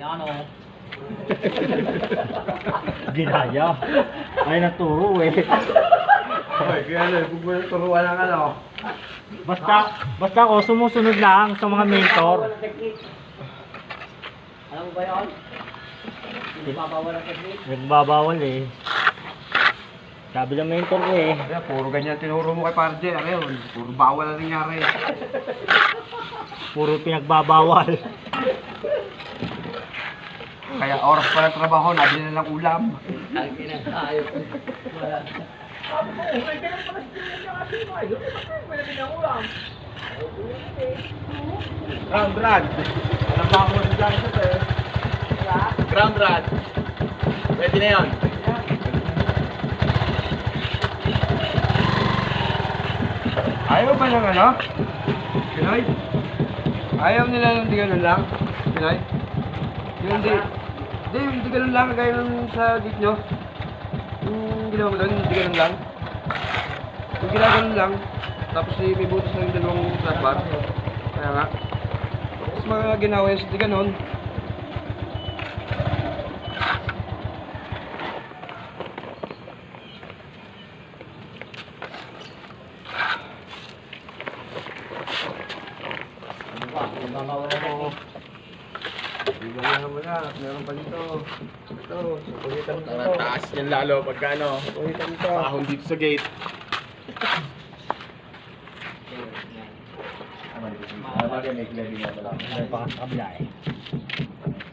Yan o. Ginaya. Ay, naturo eh. Oy, kaya na, kung mo turuan ng ano. Basta ako sumusunod lang sa mga mentor. Alam mo ba yun? Hindi mabawal ang technique. Nagbabawal eh. Sabi ng mentor ko eh. Kaya, puro ganyan tinuro mo kay Parje. Ano yun? Puro bawal na nangyari. Puro pinagbabawal. Kaya oras pa ng trabaho, nabili na ng ulam. Ang kinakayot. Wala. Ground rod. Alam ba ako ng dyan ito eh? Ground rod. Pwede na yun. Ayaw ba ng ano? Pinoy? Ayaw nila ng di ganun lang? Pinoy? Yung di ganun lang, kagaya nung sa gate nyo. Yung ginawa mo doon, di ganun lang. Yung ginaganon lang, tapos may butas ng dalawang flatbar. Kaya nga. Tapos mga ginawa yun sa di ganun. Mabawal ang technique. Bigyan na naman na, meron pa dito. Ito, sukulitan ko Ang taas niyan lalo pagka ano, Sukulitan ko. pahon dito sa gate. May baka sa kabila eh.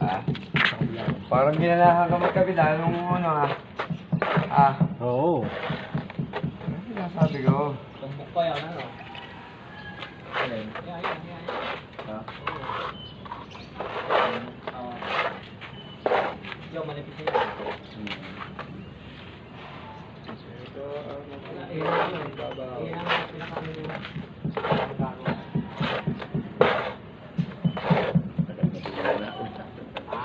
Ah? Parang ginanahan ka magkabila nung ano Oo. Ano sinasabi ko? Tumbok pa yan, ano? Alin? Yan. Ha? Yo, manipis na yan. Ito, Iyan ang pinakami nila. Ha?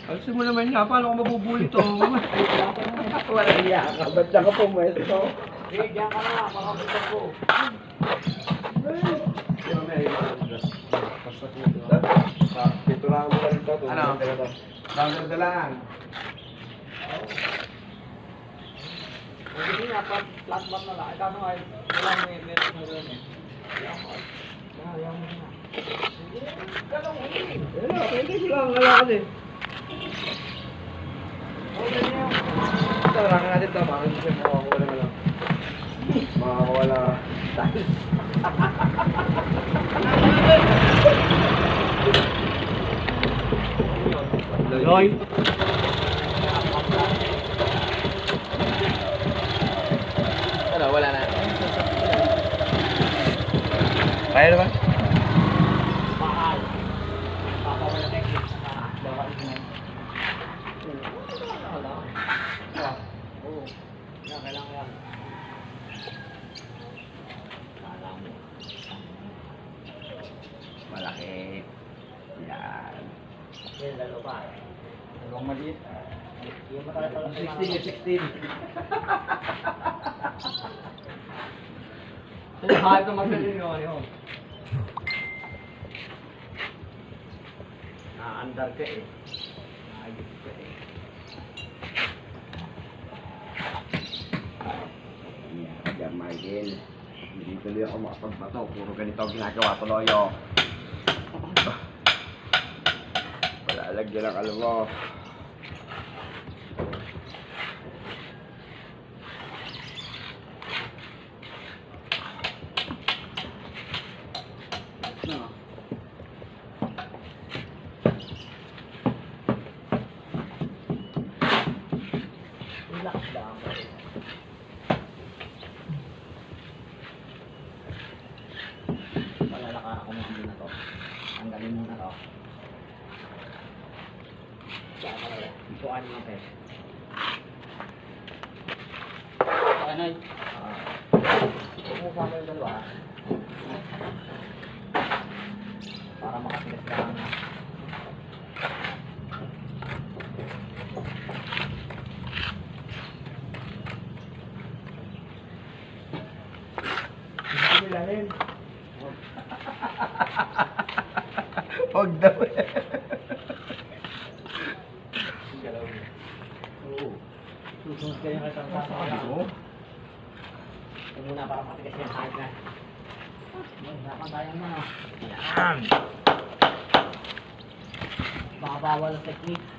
Alisin mo naman niya, paano ko mabubuli to? Wala niya, ba't na ka pumwesto? Sige, diyan ka na, makabutan ko. Dito lang mo lang ito. Ano? Counter lang. Hindi nga, flat bar na lang. Ikaw ano ay, wala meron na rin eh. Yan mo na. Pwede ko lang alakan eh. Tarangan natin ito, baka hindi siya makakawala na lang. Makakawala. Loy. Ano, wala na. Kaya naman? Mahal. Papawala na yung clips na bawal na. Oo. Yan, kailangan yan. Kala mo. Malaki. Yan. Yan, lalo pa. Dalawang maliit. Yung matagal pala sa 16. Hayop na magaling yun, yun. Naandar ka eh. Naayos ka eh. Yan, Michael. Hindi tuloy ako makapagbato. Puro ganito ang ginagawa tuloy, oh. Wala lagyan ang alam mo. Relax lang. Malalakaran ko muna to. Tanggalin muna to. Saan na yan? Isuan mo natin. Ano yun? Kumuha mo yung dalawa. Para makatigas lang. bilahin. Huwag daw. Susunod kayo ng isang kaso. Oo. Ito muna para matigas yung side na. Nakatayan na. Yan. Baka bawal ang technique.